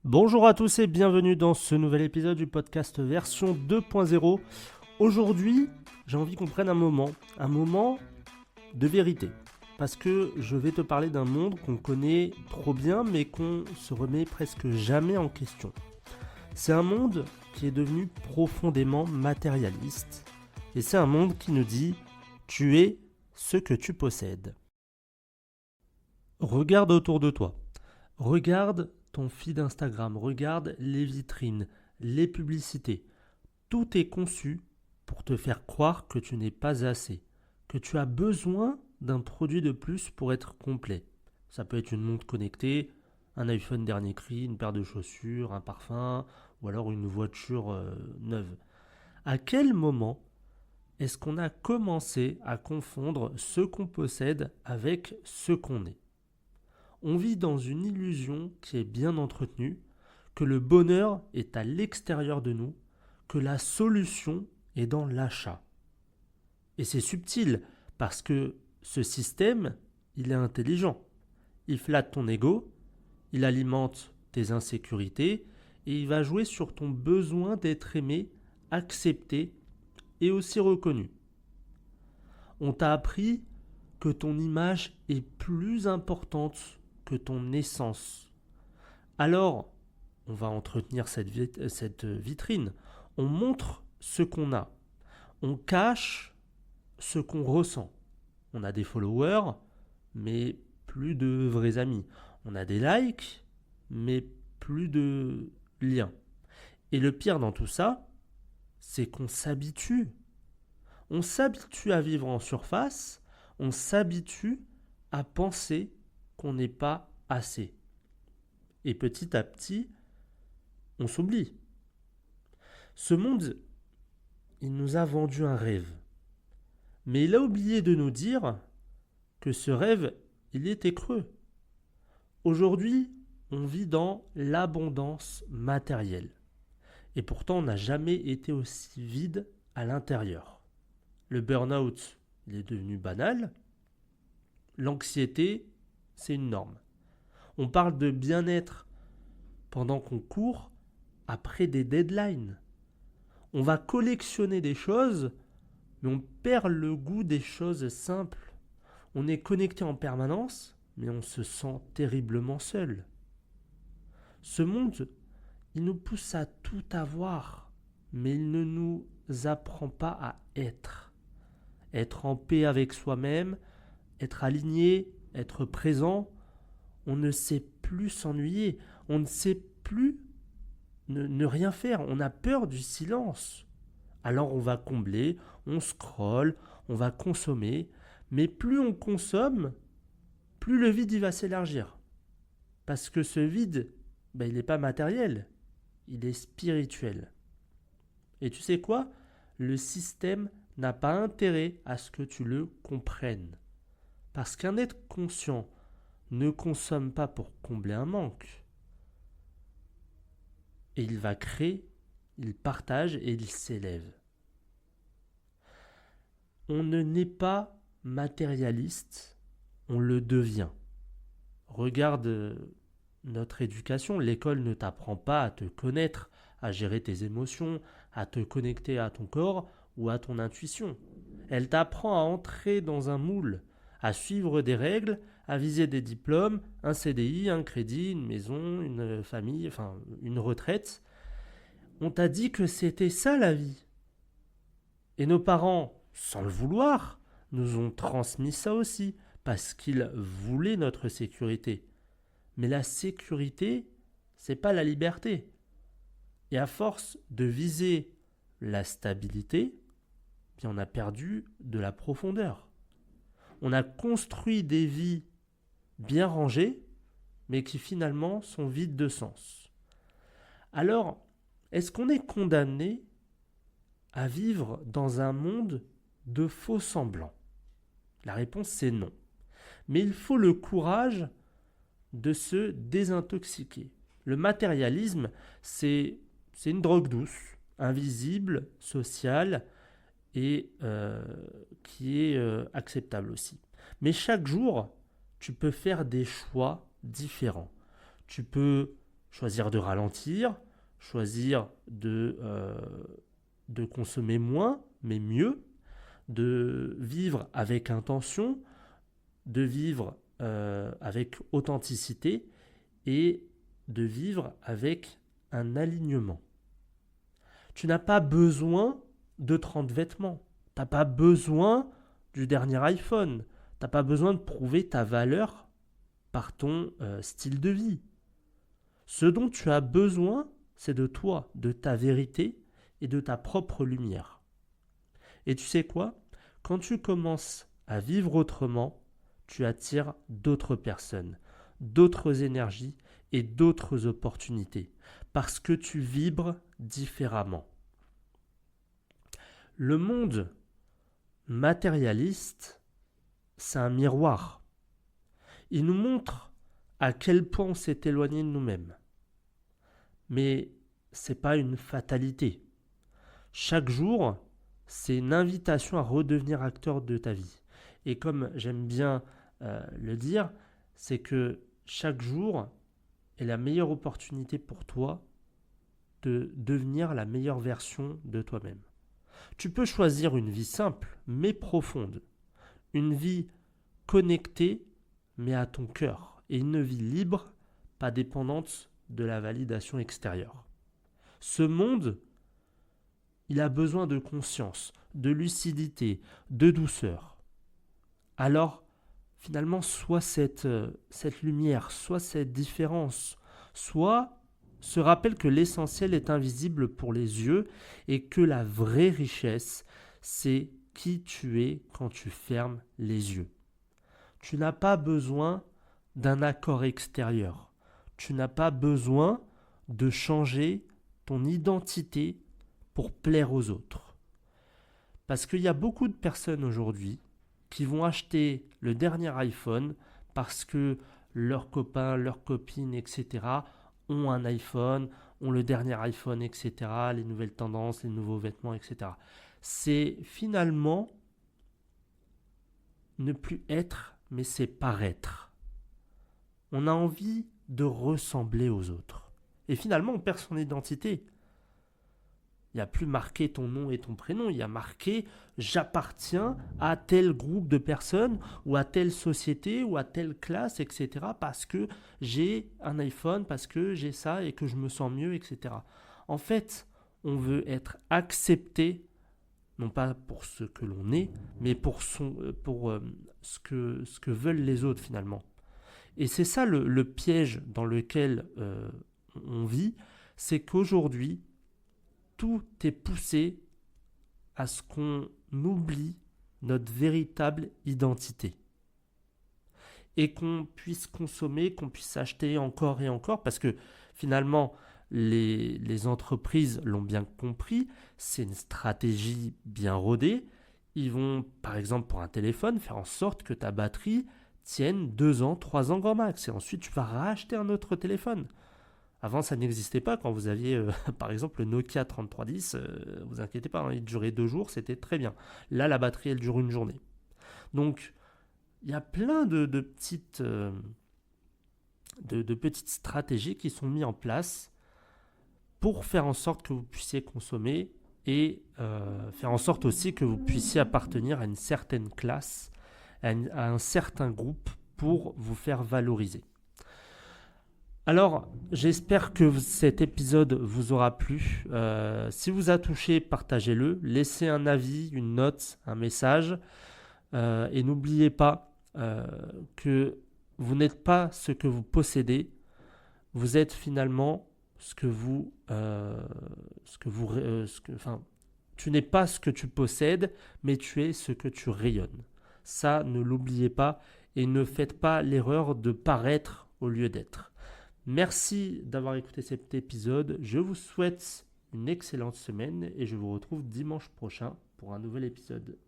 Bonjour à tous et bienvenue dans ce nouvel épisode du podcast version 2.0. Aujourd'hui, j'ai envie qu'on prenne un moment de vérité. Parce que je vais te parler d'un monde qu'on connaît trop bien mais qu'on se remet presque jamais en question. C'est un monde qui est devenu profondément matérialiste. Et c'est un monde qui nous dit « tu es ce que tu possèdes ». Regarde autour de toi. Regarde ton feed Instagram, regarde les vitrines, les publicités. Tout est conçu pour te faire croire que tu n'es pas assez, que tu as besoin d'un produit de plus pour être complet. Ça peut être une montre connectée, un iPhone dernier cri, une paire de chaussures, un parfum ou alors une voiture neuve. À quel moment est-ce qu'on a commencé à confondre ce qu'on possède avec ce qu'on est ? On vit dans une illusion qui est bien entretenue, que le bonheur est à l'extérieur de nous, que la solution est dans l'achat. Et c'est subtil, parce que ce système, il est intelligent. Il flatte ton ego, il alimente tes insécurités, et il va jouer sur ton besoin d'être aimé, accepté et aussi reconnu. On t'a appris que ton image est plus importante que ton essence. Alors, on va entretenir cette vitrine. On montre ce qu'on a. On cache ce qu'on ressent. On a des followers, mais plus de vrais amis. On a des likes, mais plus de liens. Et le pire dans tout ça, c'est qu'on s'habitue. On s'habitue à vivre en surface, on s'habitue à penser qu'on n'est pas assez. Et petit à petit, on s'oublie. Ce monde, il nous a vendu un rêve. Mais il a oublié de nous dire que ce rêve, il était creux. Aujourd'hui, on vit dans l'abondance matérielle. Et pourtant, on n'a jamais été aussi vide à l'intérieur. Le burn-out, il est devenu banal. L'anxiété, c'est une norme. On parle de bien-être pendant qu'on court après des deadlines. On va collectionner des choses, mais on perd le goût des choses simples. On est connecté en permanence, mais on se sent terriblement seul. Ce monde, il nous pousse à tout avoir, mais il ne nous apprend pas à être. Être en paix avec soi-même, être aligné, être présent. On ne sait plus s'ennuyer, on ne sait plus ne rien faire, on a peur du silence. Alors on va combler, on scrolle, on va consommer, mais plus on consomme, plus le vide il va s'élargir. Parce que ce vide, il n'est pas matériel, il est spirituel. Et tu sais quoi ? Le système n'a pas intérêt à ce que tu le comprennes. Parce qu'un être conscient ne consomme pas pour combler un manque. Et il va créer, il partage et il s'élève. On ne naît pas matérialiste, on le devient. Regarde notre éducation, l'école ne t'apprend pas à te connaître, à gérer tes émotions, à te connecter à ton corps ou à ton intuition. Elle t'apprend à entrer dans un moule, à suivre des règles, à viser des diplômes, un CDI, un crédit, une maison, une famille, enfin une retraite. On t'a dit que c'était ça la vie. Et nos parents, sans le vouloir, nous ont transmis ça aussi, parce qu'ils voulaient notre sécurité. Mais la sécurité, c'est pas la liberté. Et à force de viser la stabilité, bien on a perdu de la profondeur. On a construit des vies bien rangées, mais qui finalement sont vides de sens. Alors, est-ce qu'on est condamné à vivre dans un monde de faux semblants ? La réponse c'est non. Mais il faut le courage de se désintoxiquer. Le matérialisme, c'est une drogue douce, invisible, sociale et qui est acceptable aussi. Mais chaque jour, tu peux faire des choix différents. Tu peux Choisir de ralentir, choisir de consommer moins, mais mieux, de vivre avec intention, de vivre avec authenticité et de vivre avec un alignement. Tu n'as pas besoin de 30 vêtements. Tu n'as pas besoin du dernier iPhone. Tu n'as pas besoin de prouver ta valeur par ton style de vie. Ce dont tu as besoin, c'est de toi, de ta vérité et de ta propre lumière. Et tu sais quoi? Quand tu commences à vivre autrement, tu attires d'autres personnes, d'autres énergies et d'autres opportunités, parce que tu vibres différemment. Le monde matérialiste, c'est un miroir. Il nous montre à quel point on s'est éloigné de nous-mêmes. Mais ce n'est pas une fatalité. Chaque jour, c'est une invitation à redevenir acteur de ta vie. Et comme j'aime bien le dire, c'est que chaque jour est la meilleure opportunité pour toi de devenir la meilleure version de toi-même. Tu peux choisir une vie simple, mais profonde. Une vie connectée, mais à ton cœur. Et une vie libre, pas dépendante de la validation extérieure. Ce monde, il a besoin de conscience, de lucidité, de douceur. Alors, finalement, soit cette lumière, soit cette différence, soit se rappelle que l'essentiel est invisible pour les yeux et que la vraie richesse, c'est qui tu es quand tu fermes les yeux. Tu n'as pas besoin d'un accord extérieur. Tu n'as pas besoin de changer ton identité pour plaire aux autres. Parce qu'il y a beaucoup de personnes aujourd'hui qui vont acheter le dernier iPhone parce que leurs copains, leurs copines, etc. ont un iPhone, ont le dernier iPhone, etc. Les nouvelles tendances, les nouveaux vêtements, etc. C'est finalement ne plus être, mais c'est paraître. On a envie de ressembler aux autres. Et finalement, on perd son identité. Il n'y a plus marqué ton nom et ton prénom, il y a marqué « j'appartiens à tel groupe de personnes ou à telle société ou à telle classe, etc. parce que j'ai un iPhone, parce que j'ai ça et que je me sens mieux, etc. » En fait, on veut être accepté, non pas pour ce que l'on est, mais pour ce que veulent les autres finalement. Et c'est ça le piège dans lequel on vit, c'est qu'aujourd'hui, tout est poussé à ce qu'on oublie notre véritable identité. Et qu'on puisse consommer, qu'on puisse acheter encore et encore, parce que finalement, les entreprises l'ont bien compris, c'est une stratégie bien rodée. Ils vont, par exemple, pour un téléphone, faire en sorte que ta batterie tienne 2 ans, 3 ans grand max. Et ensuite, tu vas racheter un autre téléphone. Avant, ça n'existait pas. Quand vous aviez, par exemple, le Nokia 3310, vous inquiétez pas, hein, il durait 2 jours, c'était très bien. Là, la batterie, elle dure 1 journée. Donc, il y a plein de petites stratégies qui sont mises en place pour faire en sorte que vous puissiez consommer et faire en sorte aussi que vous puissiez appartenir à une certaine classe, à un certain groupe pour vous faire valoriser. Alors, j'espère que cet épisode vous aura plu. Si vous a touché, partagez-le. Laissez un avis, une note, un message. Et n'oubliez pas que vous n'êtes pas ce que vous possédez. Vous êtes finalement tu n'es pas ce que tu possèdes, mais tu es ce que tu rayonnes. Ça, ne l'oubliez pas et ne faites pas l'erreur de paraître au lieu d'être. Merci d'avoir écouté cet épisode. Je vous souhaite une excellente semaine et je vous retrouve dimanche prochain pour un nouvel épisode.